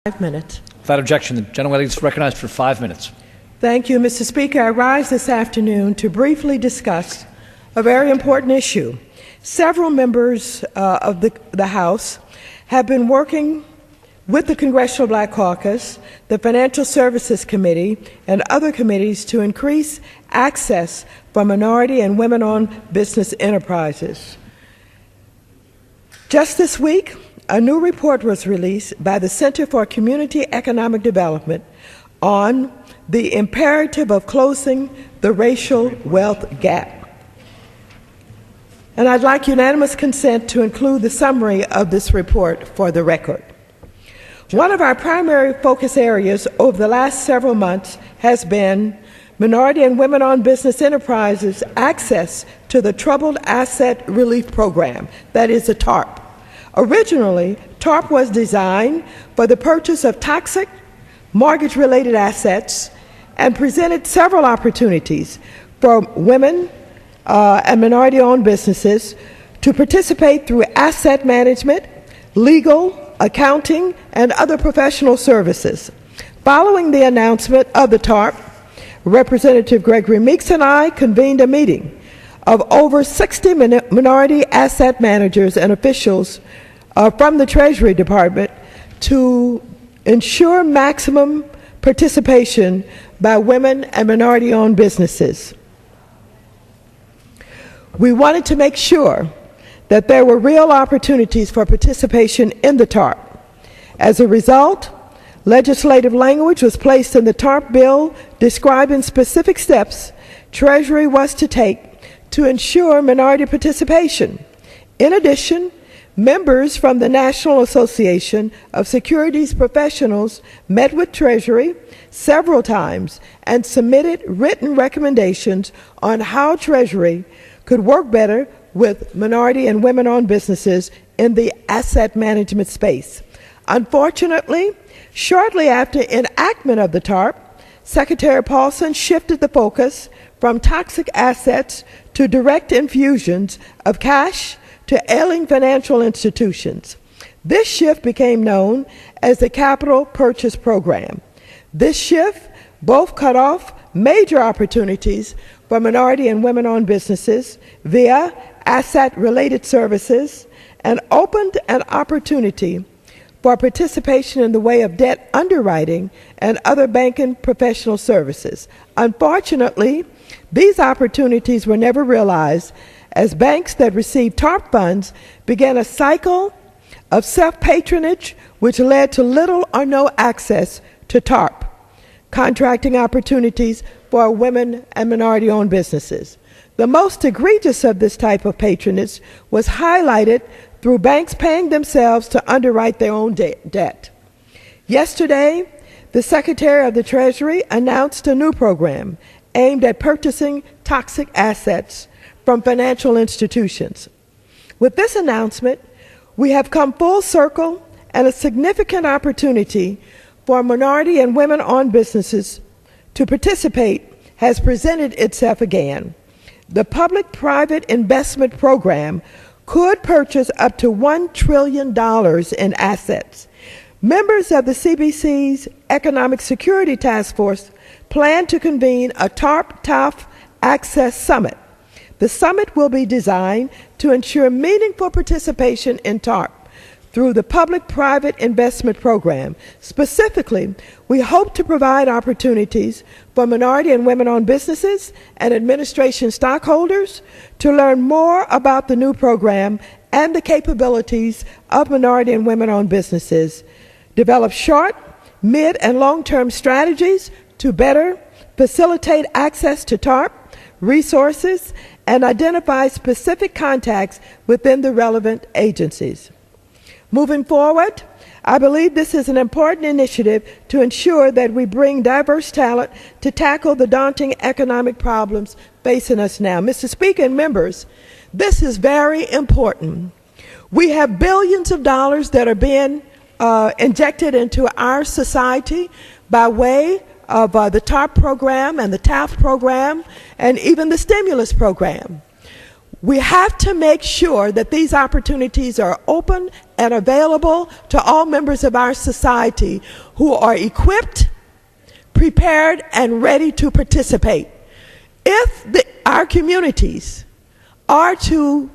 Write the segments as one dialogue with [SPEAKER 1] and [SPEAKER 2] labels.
[SPEAKER 1] 5 minutes.
[SPEAKER 2] Without objection, the gentlelady is recognized for 5 minutes.
[SPEAKER 1] Thank you, Mr. Speaker. I rise this afternoon to briefly discuss a very important issue. Several members of the House have been working with the Congressional Black Caucus, the Financial Services Committee, and other committees to increase access for minority and women-owned business enterprises. Just this week, a new report was released by the Center for Community Economic Development on the imperative of closing the racial wealth gap. And I'd like unanimous consent to include the summary of this report for the record. One of our primary focus areas over the last several months has been minority and women-owned business enterprises' access to the Troubled Asset Relief Program, that is the TARP. Originally, TARP was designed for the purchase of toxic mortgage-related assets and presented several opportunities for women and minority-owned businesses to participate through asset management, legal, accounting, and other professional services. Following the announcement of the TARP, Representative Gregory Meeks and I convened a meeting of over 60 minority asset managers and officials from the Treasury Department to ensure maximum participation by women and minority-owned businesses. We wanted to make sure that there were real opportunities for participation in the TARP. As a result, legislative language was placed in the TARP bill describing specific steps Treasury was to take to ensure minority participation. In addition, members from the National Association of Securities Professionals met with Treasury several times and submitted written recommendations on how Treasury could work better with minority and women-owned businesses in the asset management space. Unfortunately, shortly after enactment of the TARP, Secretary Paulson shifted the focus from toxic assets to direct infusions of cash to ailing financial institutions. This shift became known as the Capital Purchase Program. This shift both cut off major opportunities for minority and women-owned businesses via asset-related services and opened an opportunity for participation in the way of debt underwriting and other banking professional services. Unfortunately, these opportunities were never realized as banks that received TARP funds began a cycle of self-patronage which led to little or no access to TARP contracting opportunities for women and minority-owned businesses. The most egregious of this type of patronage was highlighted through banks paying themselves to underwrite their own debt. Yesterday, the Secretary of the Treasury announced a new program aimed at purchasing toxic assets from financial institutions. With this announcement, we have come full circle, and a significant opportunity for minority and women-owned businesses to participate has presented itself again. The Public-Private Investment Program could purchase up to $1 trillion in assets. Members of the CBC's Economic Security Task Force plan to convene a TARP-TAF Access Summit. The summit will be designed to ensure meaningful participation in TARP through the Public-Private Investment Program. Specifically, we hope to provide opportunities for minority and women-owned businesses and administration stockholders to learn more about the new program and the capabilities of minority and women-owned businesses, develop short, mid, and long-term strategies to better facilitate access to TARP resources, and identify specific contacts within the relevant agencies. Moving forward, I believe this is an important initiative to ensure that we bring diverse talent to tackle the daunting economic problems facing us now. Mr. Speaker and members, this is very important. We have billions of dollars that are being injected into our society by way of the TARP program and the TAF program and even the stimulus program. We have to make sure that these opportunities are open and available to all members of our society who are equipped, prepared, and ready to participate. If our communities are to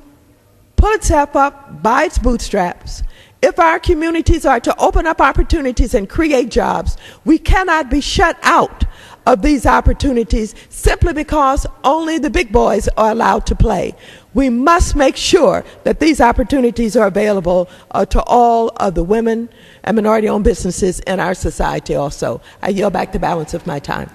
[SPEAKER 1] pull itself up by its bootstraps, if our communities are to open up opportunities and create jobs, we cannot be shut out of these opportunities simply because only the big boys are allowed to play. We must make sure that these opportunities are available to all of the women and minority-owned businesses in our society also. I yield back the balance of my time.